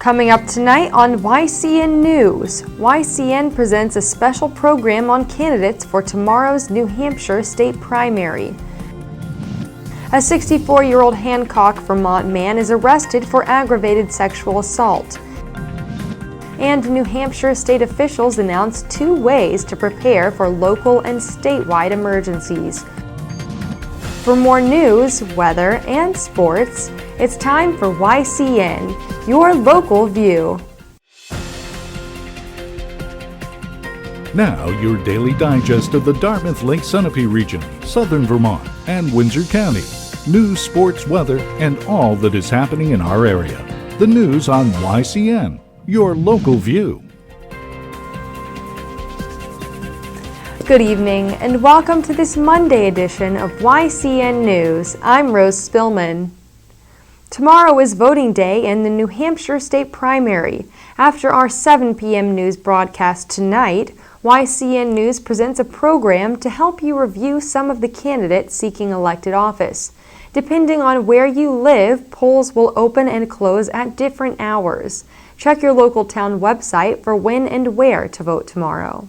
Coming up tonight on YCN News, YCN presents a special program on candidates for tomorrow's New Hampshire state primary. A 64-year-old Hancock, Vermont man is arrested for aggravated sexual assault. And New Hampshire state officials announced 2 ways to prepare for local and statewide emergencies. For more news, weather, and sports, it's time for YCN, your local view. Now, your daily digest of the Dartmouth Lake Sunapee region, southern Vermont, and Windsor County. News, sports, weather, and all that is happening in our area. The news on YCN, your local view. Good evening, and welcome to this Monday edition of YCN News. I'm Rose Spillman. Tomorrow is voting day in the New Hampshire state primary. After our 7 p.m. news broadcast tonight, YCN News presents a program to help you review some of the candidates seeking elected office. Depending on where you live, polls will open and close at different hours. Check your local town website for when and where to vote tomorrow.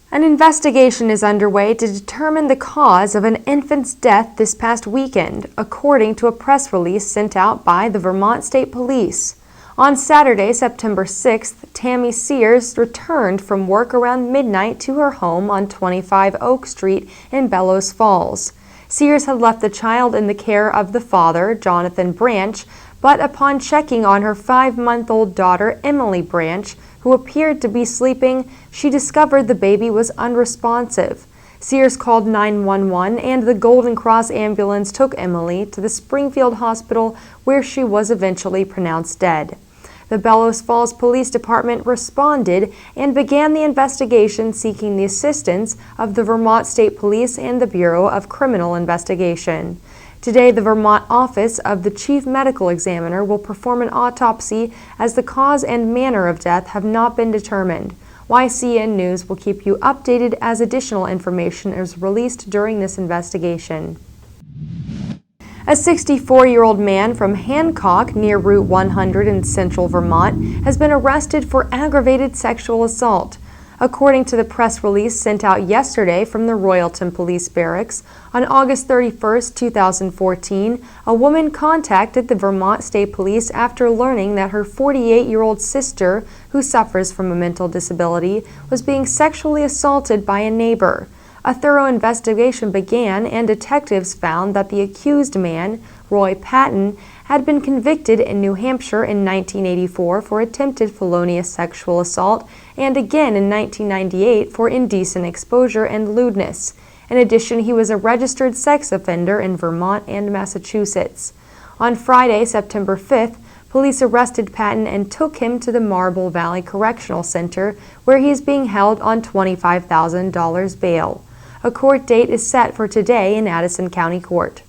An investigation is underway to determine the cause of an infant's death this past weekend, according to a press release sent out by the Vermont State Police. On Saturday, September 6th, Tammy Sears returned from work around midnight to her home on 25 Oak Street in Bellows Falls. Sears had left the child in the care of the father, Jonathan Branch, but upon checking on her 5-month-old daughter, Emily Branch, who appeared to be sleeping, she discovered the baby was unresponsive. Sears called 911 and the Golden Cross ambulance took Emily to the Springfield Hospital, where she was eventually pronounced dead. The Bellows Falls Police Department responded and began the investigation, seeking the assistance of the Vermont State Police and the Bureau of Criminal Investigation. Today, the Vermont Office of the Chief Medical Examiner will perform an autopsy, as the cause and manner of death have not been determined. YCN News will keep you updated as additional information is released during this investigation. A 64-year-old man from Hancock, near Route 100 in central Vermont, has been arrested for aggravated sexual assault. According to the press release sent out yesterday from the Royalton Police Barracks, on August 31, 2014, a woman contacted the Vermont State Police after learning that her 48-year-old sister, who suffers from a mental disability, was being sexually assaulted by a neighbor. A thorough investigation began, and detectives found that the accused man, Roy Patton, had been convicted in New Hampshire in 1984 for attempted felonious sexual assault and again in 1998 for indecent exposure and lewdness. In addition, he was a registered sex offender in Vermont and Massachusetts. On Friday, September 5th, police arrested Patton and took him to the Marble Valley Correctional Center, where he is being held on $25,000 bail. A court date is set for today in Addison County Court.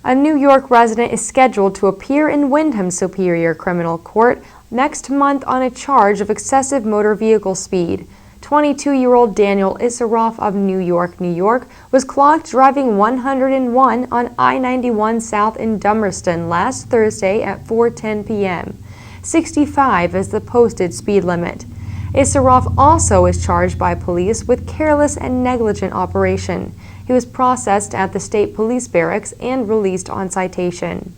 A New York resident is scheduled to appear in Windham Superior Criminal Court next month on a charge of excessive motor vehicle speed. 22-year-old Daniel Issaroff of New York, New York, was clocked driving 101 on I-91 South in Dummerston last Thursday at 4:10 p.m. 65 is the posted speed limit. Issaroff also is charged by police with careless and negligent operation. He was processed at the State Police Barracks and released on citation.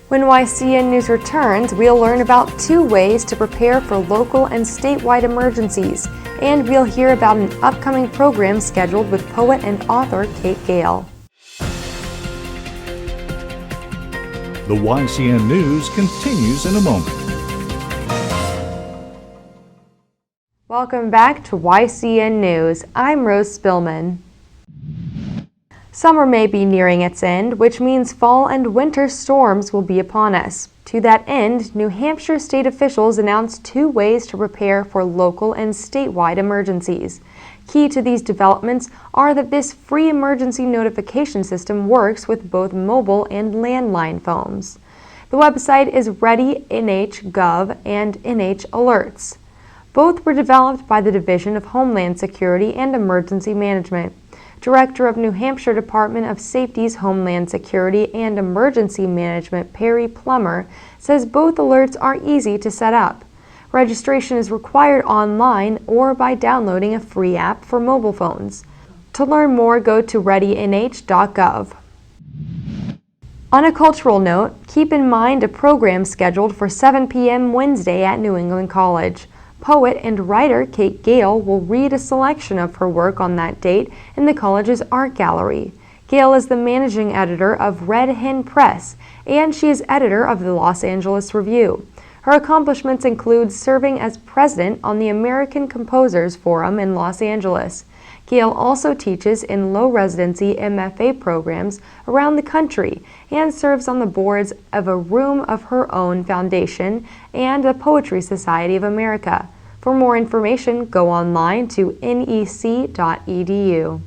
When YCN News returns, we'll learn about 2 ways to prepare for local and statewide emergencies, and we'll hear about an upcoming program scheduled with poet and author Kate Gale. The YCN News continues in a moment. Welcome back to YCN News. I'm Rose Spillman. Summer may be nearing its end, which means fall and winter storms will be upon us. To that end, New Hampshire state officials announced 2 ways to prepare for local and statewide emergencies. Key to these developments are that this free emergency notification system works with both mobile and landline phones. The website is ReadyNH.gov and NH Alerts. Both were developed by the Division of Homeland Security and Emergency Management. Director of New Hampshire Department of Safety's Homeland Security and Emergency Management, Perry Plummer, says both alerts are easy to set up. Registration is required online or by downloading a free app for mobile phones. To learn more, go to readynh.gov. On a cultural note, keep in mind a program scheduled for 7 p.m. Wednesday at New England College. Poet and writer Kate Gale will read a selection of her work on that date in the college's art gallery. Gale is the managing editor of Red Hen Press, and she is editor of the Los Angeles Review. Her accomplishments include serving as president on the American Composers Forum in Los Angeles. Gale also teaches in low-residency MFA programs around the country and serves on the boards of a Room of Her Own Foundation and the Poetry Society of America. For more information, go online to nec.edu.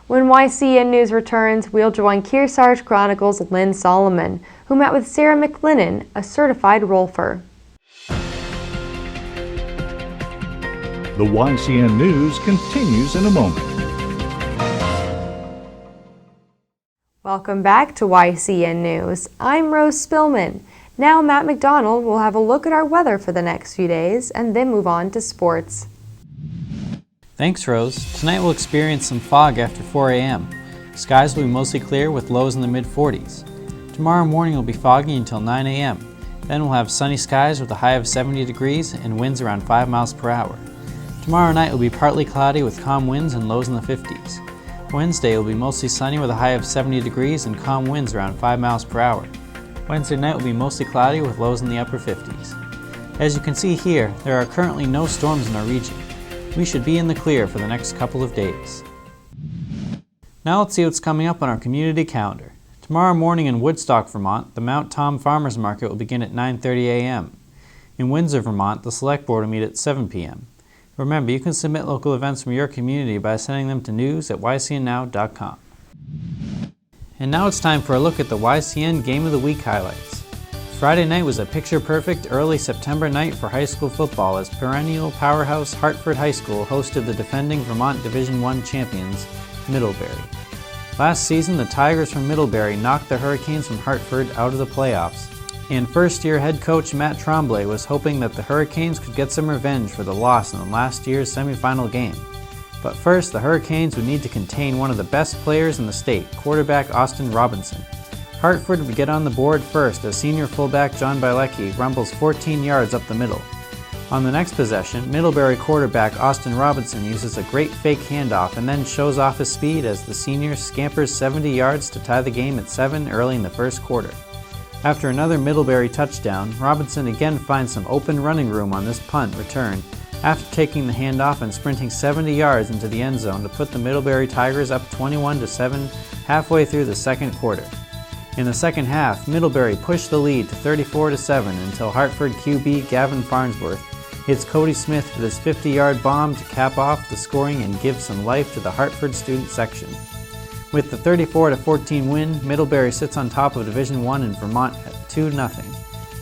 When YCN News returns, we'll join Kearsarge Chronicles' Lynn Solomon, who met with Sarah McLennan, a certified rolfer. The YCN News continues in a moment. Welcome back to YCN News. I'm Rose Spillman. Now Matt McDonald will have a look at our weather for the next few days and then move on to sports. Thanks, Rose. Tonight we'll experience some fog after 4 a.m. Skies will be mostly clear with lows in the mid-40s. Tomorrow morning will be foggy until 9 a.m. Then we'll have sunny skies with a high of 70 degrees and winds around 5 miles per hour. Tomorrow night will be partly cloudy with calm winds and lows in the 50s. Wednesday will be mostly sunny with a high of 70 degrees and calm winds around 5 miles per hour. Wednesday night will be mostly cloudy with lows in the upper 50s. As you can see here, there are currently no storms in our region. We should be in the clear for the next couple of days. Now let's see what's coming up on our community calendar. Tomorrow morning in Woodstock, Vermont, the Mount Tom Farmers Market will begin at 9:30 a.m. In Windsor, Vermont, the Select Board will meet at 7 p.m. Remember, you can submit local events from your community by sending them to news@ycnnow.com. And now it's time for a look at the YCN Game of the Week highlights. Friday night was a picture-perfect early September night for high school football as perennial powerhouse Hartford High School hosted the defending Vermont Division I champions, Middlebury. Last season, the Tigers from Middlebury knocked the Hurricanes from Hartford out of the playoffs, and first-year head coach Matt Tremblay was hoping that the Hurricanes could get some revenge for the loss in the last year's semifinal game. But first, the Hurricanes would need to contain one of the best players in the state, quarterback Austin Robinson. Hartford would get on the board first as senior fullback John Bielecki rumbles 14 yards up the middle. On the next possession, Middlebury quarterback Austin Robinson uses a great fake handoff and then shows off his speed as the senior scampers 70 yards to tie the game at 7 early in the first quarter. After another Middlebury touchdown, Robinson again finds some open running room on this punt return after taking the handoff and sprinting 70 yards into the end zone to put the Middlebury Tigers up 21-7 halfway through the second quarter. In the second half, Middlebury pushed the lead to 34-7 until Hartford QB Gavin Farnsworth hits Cody Smith with his 50-yard bomb to cap off the scoring and give some life to the Hartford student section. With the 34-14 win, Middlebury sits on top of Division I in Vermont at 2-0.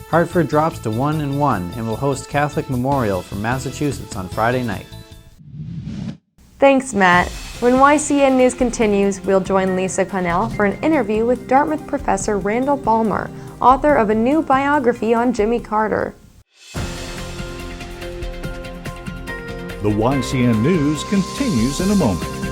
Hartford drops to 1-1 and will host Catholic Memorial from Massachusetts on Friday night. Thanks, Matt. When YCN News continues, we'll join Lisa Connell for an interview with Dartmouth professor Randall Ballmer, author of a new biography on Jimmy Carter. The YCN News continues in a moment.